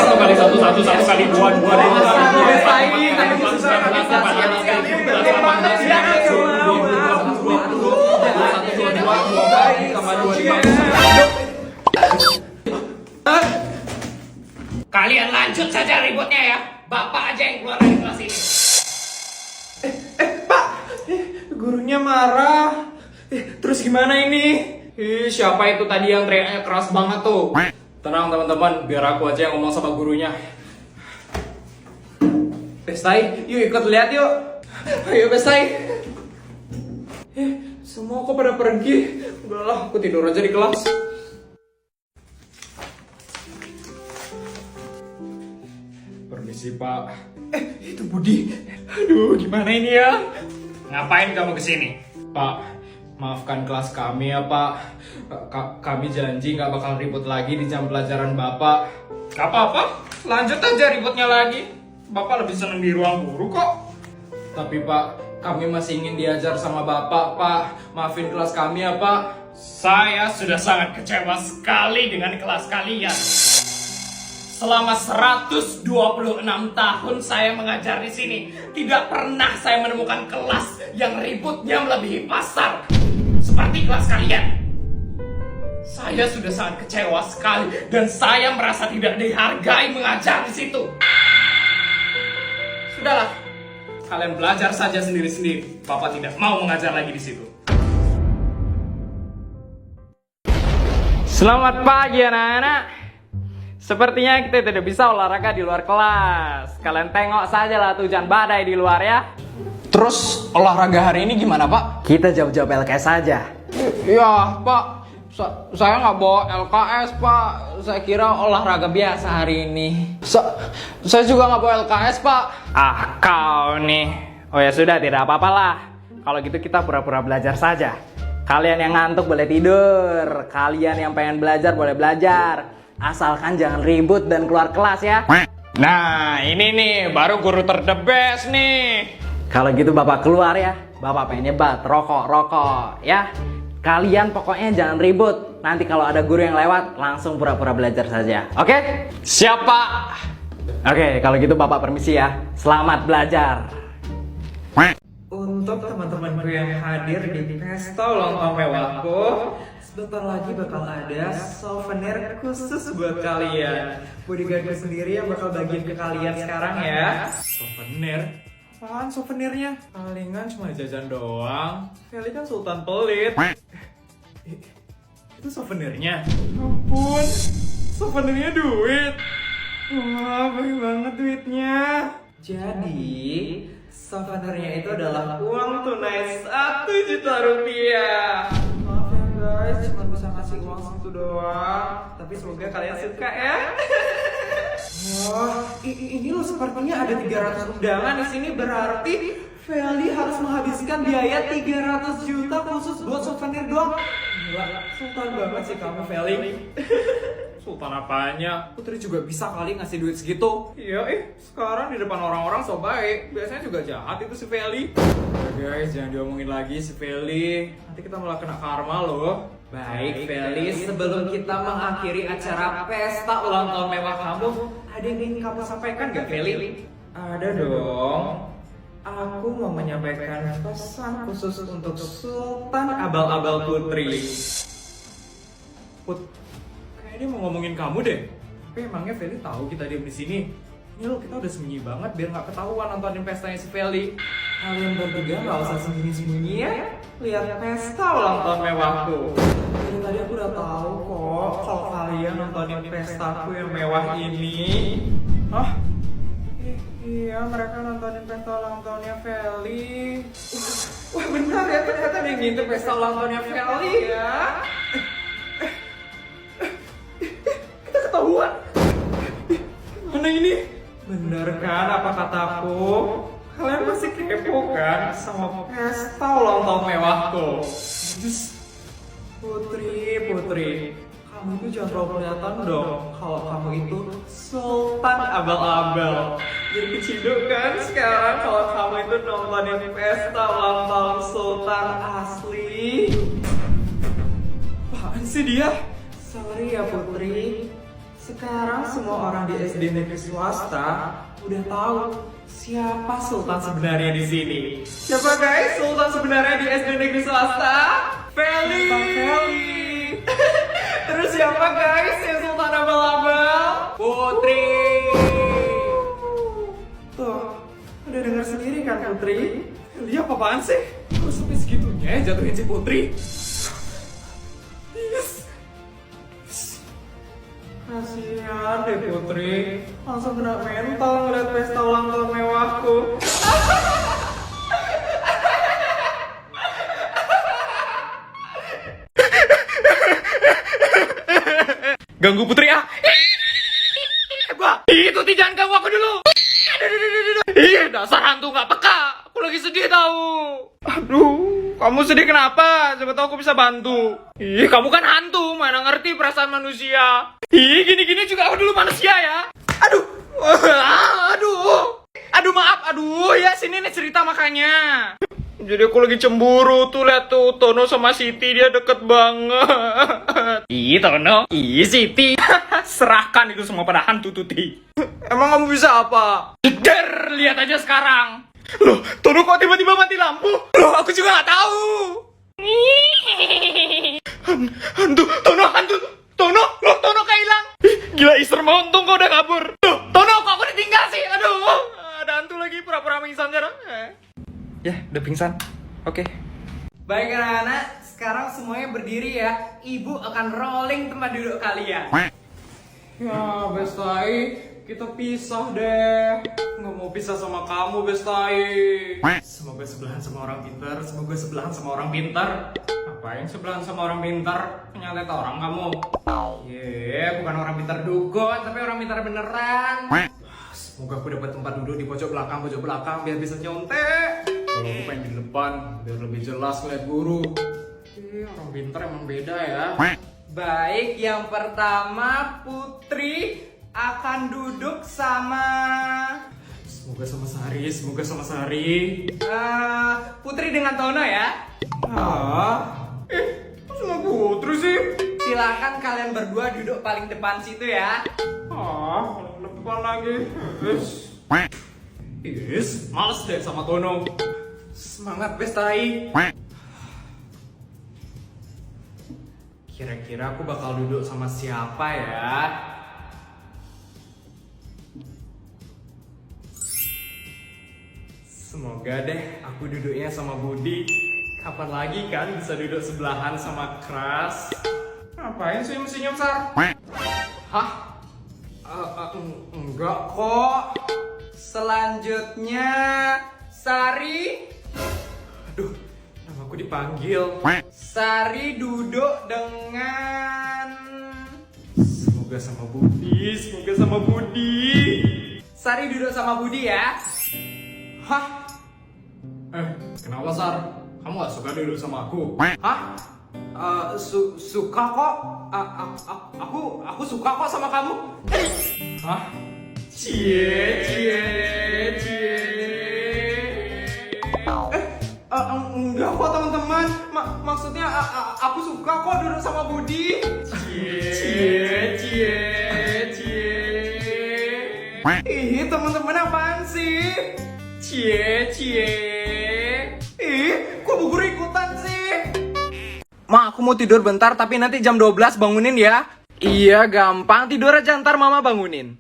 Satu kali satu, satu kali dua, dua kali dua. Kalian lanjut saja ributnya ya. Bapak aja yang keluar dari kelas ini. Pak, gurunya marah. Terus gimana ini? Siapa itu tadi yang teriaknya keras banget tuh? Tenang teman-teman, biar aku aja yang ngomong sama gurunya. Pestai, yuk ikut lihat yuk. Ayo Pestai. Semua kok pada pergi. Udahlah, aku tidur aja di kelas. Permisi Pak. Itu Budi. Aduh, gimana ini ya? Ngapain kamu kesini? Pak, maafkan kelas kami ya Pak. Kami janji nggak bakal ribut lagi di jam pelajaran Bapak. Gak apa-apa, lanjut aja ributnya lagi. Bapak lebih seneng di ruang guru kok. Tapi Pak, kami masih ingin diajar sama Bapak, Pak. Maafin kelas kami ya Pak. Saya sudah sangat kecewa sekali dengan kelas kalian. Selama 126 tahun saya mengajar di sini, tidak pernah saya menemukan kelas yang ributnya melebihi pasar seperti kelas kalian. Saya sudah sangat kecewa sekali dan saya merasa tidak dihargai mengajar di situ. Sudahlah, kalian belajar saja sendiri-sendiri. Bapak tidak mau mengajar lagi di situ. Selamat pagi anak-anak. Sepertinya kita tidak bisa olahraga di luar kelas. Kalian tengok saja lah hujan badai di luar ya. Terus olahraga hari ini gimana Pak? Kita jawab-jawab LKS saja. Ya Pak, saya nggak bawa LKS Pak. Saya kira olahraga biasa hari ini. Saya juga nggak bawa LKS Pak. Ah, kau nih. Oh ya sudah, tidak apa-apa lah. Kalau gitu kita pura-pura belajar saja. Kalian yang ngantuk boleh tidur. Kalian yang pengen belajar boleh belajar. Asalkan jangan ribut dan keluar kelas ya. Nah, ini nih baru guru terdebes nih. Kalau gitu Bapak keluar ya. Bapak pengen nyebat, rokok ya. Kalian pokoknya jangan ribut. Nanti kalau ada guru yang lewat, langsung pura-pura belajar saja. Oke? Siapa? Oke, kalau gitu Bapak permisi ya. Selamat belajar. Untuk teman-temanku yang hadir di pesta ulang tahun mewahku, sebentar lagi bakal ada souvenir khusus buat kalian. Bodyguardku sendiri yang bakal bagiin ke kalian sekarang ya. Souvenir? Apaan souvenirnya? Palingan cuma jajan doang. Feli kan sultan pelit. Itu souvenirnya? Ampun, souvenirnya duit. Wah, banyak banget duitnya. Jadi, souvenirnya itu adalah uang tunai 1 juta rupiah. Maaf ya guys, cuma bisa kasih uang segitu doang. Tapi semoga kalian suka ya. Wah, ini loh sepertinya ada 300 undangan di sini, berarti Feli harus menghabiskan biaya 300 juta khusus buat souvenir doang. Gila, sultan banget sih kamu Feli. Sultan apanya? Putri juga bisa kali ngasih duit segitu. Iya, sekarang di depan orang-orang so baik. Biasanya juga jahat itu si Feli. Guys, jangan diomongin lagi si Feli. Nanti kita malah kena karma loh. Baik Feli, sebelum kita mengakhiri acara pesta ulang tahun mewah kamu, ada yang ingin kamu sampaikan gak Feli? Ada dong. Aku mau menyampaikan pesan khusus untuk Sultan Abal-Abal Putri. Kayaknya dia mau ngomongin kamu deh. Tapi emangnya Feli tahu kita diem di sini? Ini loh, kita udah sembunyi banget biar nggak ketahuan nontonin pestanya si Feli. Kalian bertiga gak usah sembunyi-sembunyi ya. Lihat pesta ulang tahun mewahku. Dari tadi aku udah tahu kok kalau kalian nontonin pestaku yang mewah ini. Hah? Iya, mereka nontonin pesta ulang tahunnya Feli. Wah benar ya, ternyata ada yang ngintip pesta ulang tahunnya Feli ya. Kita ketahuan. Mana ini? Bener kan apa kataku? Kalian pasti kepo kan sama pesta ulang tahun mewahku. Putri, kamu itu jangan terlalu kelihatan dong kalau kamu itu Sultan Abal-Abal. Jadi ciduk kan sekarang kalau kamu itu nontonin pesta ulang tahun Sultan asli. Apaan sih dia? Sorry ya Putri, Sekarang semua orang di SD negeri swasta udah tahu siapa sultan sebenarnya di sini. Siapa guys sultan sebenarnya di SD negeri swasta? Feli. Terus siapa guys yang sultan abal-abal? Putri. Tuh, udah dengar sendiri kan Putri? Dia apaan sih? Kok sampai segitunya ya jatuhin si Putri? Yes. Kasihan deh Putri, langsung kena mental ngeliat pesta ulang tahun mewahku. Ganggu Putri ah. Itu jangan ganggu aku dulu. Ih, dasar hantu nggak peka. Aku lagi sedih tahu. Aduh, kamu sedih kenapa? Siapa tahu aku bisa bantu. Ih, kamu kan hantu, mana ngerti perasaan manusia. Ih, gini-gini juga aku dulu manusia ya. Aduh, aduh maaf, ya sini nih cerita makanya. Jadi aku lagi cemburu tuh, lihat tuh Tono sama Siti, dia deket banget. Ih Tono, ih Siti. Serahkan itu semua pada hantu Tuti. Emang kamu bisa apa? Der, lihat aja sekarang. Loh, Tono kok tiba-tiba mati lampu? Loh, aku juga nggak tahu. Hantu, Tono, loh Tono kehilang. Gila, Ister mau untung kau udah kabur. Loh, Tono kok aku ditinggal sih? Aduh, ada hantu lagi pura-pura pingsan sekarang. Ya, udah pingsan. Oke. Baik anak-anak, sekarang semuanya berdiri ya. Ibu akan rolling tempat duduk kalian. Ya Bestai, kita pisah deh. Nggak mau pisah sama kamu Bestai. Semoga sebelahan sama orang pintar. Ngapain sebelahan sama orang pintar? Nyantet orang kamu. Bukan orang pintar dugon, tapi orang pintar beneran. Semoga aku dapat tempat duduk di pojok belakang biar bisa nyontek. Kalau aku pengen di depan biar lebih jelas ngeliat guru. Orang pintar emang beda ya. Baik, yang pertama Putri akan duduk sama Semoga sama Sari. Putri dengan Tono ya. Kok cuma Putri sih? Silakan kalian berdua duduk paling depan situ ya. Depan lagi. Males deh sama Tono. Semangat Bestai. Kira-kira aku bakal duduk sama siapa ya? Semoga deh aku duduknya sama Budi. Kapan lagi kan bisa duduk sebelahan sama Kras? Ngapain sih mesinnya besar? Hah? Enggak kok. Selanjutnya Sari. Aduh, namaku dipanggil. Sari duduk dengan Semoga sama Budi. Sari duduk sama Budi ya. Hah? Kenapa Sar? Kamu gak suka duduk sama aku? Hah? Suka kok. Aku suka kok sama kamu. Hah? Cie. Enggak kok teman-teman. Maksudnya aku suka kok duduk sama Budi. Cie. Ih, teman-teman apaan sih? Cie. Ih, kok bu guru ikutan sih? Ma, aku mau tidur bentar tapi nanti jam 12 bangunin ya. Iya, gampang. Tidur aja ntar mama bangunin.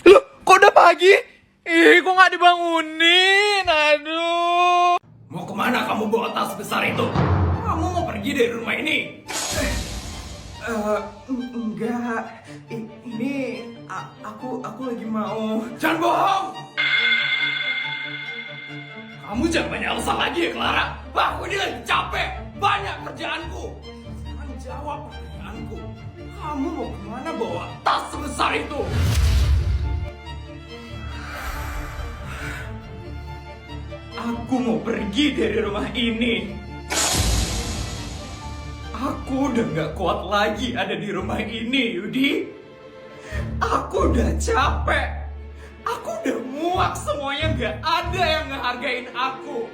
Loh, kok udah pagi? Ih, kok nggak dibangunin? Aduh. Mau kemana kamu bawa tas besar itu? Kamu mau pergi dari rumah ini? Enggak. Ini aku lagi mau. Jangan bohong! Kamu jangan banyak alasan lagi ya, Clara. Aku ini lagi capek. Banyak kerjaanku. Sekarang jawab pertanyaanku. Kamu mau kemana bawa tas sebesar itu? Aku mau pergi dari rumah ini. Aku udah gak kuat lagi ada di rumah ini, Yudi. Aku udah capek. Aku udah muak semuanya, gak ada yang ngehargain aku.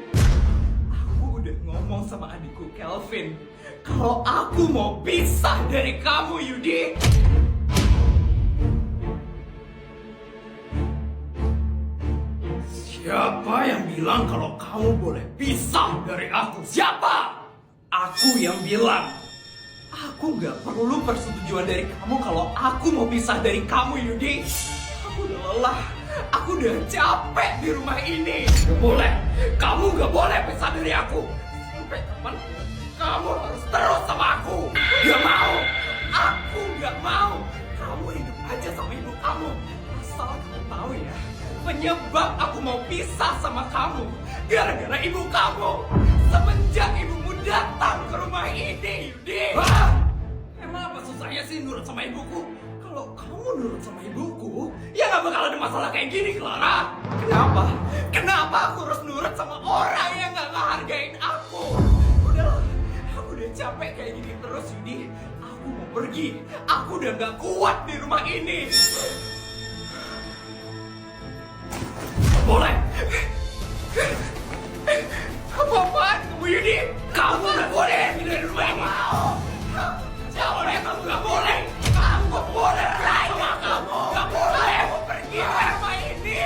Aku udah ngomong sama adikku Kelvin kalau aku mau pisah dari kamu, Yudi. Siapa yang bilang kalau kamu boleh pisah dari aku? Siapa? Aku yang bilang. Aku gak perlu persetujuan dari kamu kalau aku mau pisah dari kamu, Yudi. Aku udah lelah. Aku udah capek di rumah ini. Gak boleh. Kamu gak boleh pisah dari aku. Sampai kapan kamu harus terus sama aku? Gak mau. Aku gak mau. Kamu hidup aja sama ibu kamu. Asal kamu tahu ya, penyebab aku mau pisah sama kamu gara-gara ibu kamu. Semenjak ibumu datang ke rumah ini, Yudi. Emang apa susahnya sih nurut sama ibuku? Kalau kamu nurut sama ibuku, ya gak bakal ada masalah kayak gini, Clara. Kenapa? Kenapa aku harus nurut sama orang yang gak ngehargain aku? Udahlah, aku udah capek kayak gini terus, Yudi. Aku mau pergi. Aku udah gak kuat di rumah ini. Boleh. Apa-apaan kamu, Yudi? Kamu gak boleh pergi dari rumah ini. Jangan, kamu gak boleh. Kamu gak boleh. Kamu gak boleh. Kamu pergi dari rumah ini.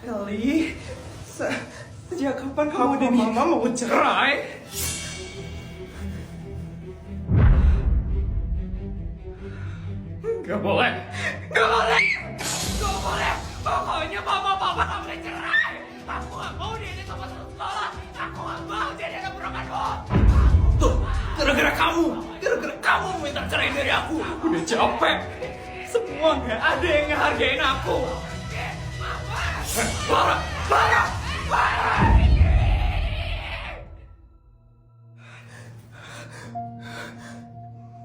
Eli, sejak kapan kamu dan Mama mau cerai? Gak boleh. Gak boleh. Gak boleh. Pokoknya Mama Papa gak boleh cerai. Aku gak mau dia sama satu sekolah. Aku gak mau jadi anak perumahanmu. Tuh, gara-gara kamu. Gara-gara kamu minta cerai dari aku. Aku udah capek. Semua gak ada yang ngehargain aku. Parah.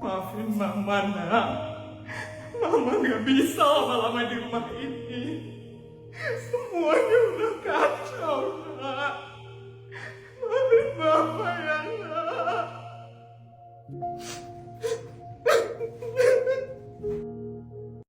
Maafin Mama, nak. Mama gak bisa lama-lama di rumah ini. Semuanya udah kacau, nak.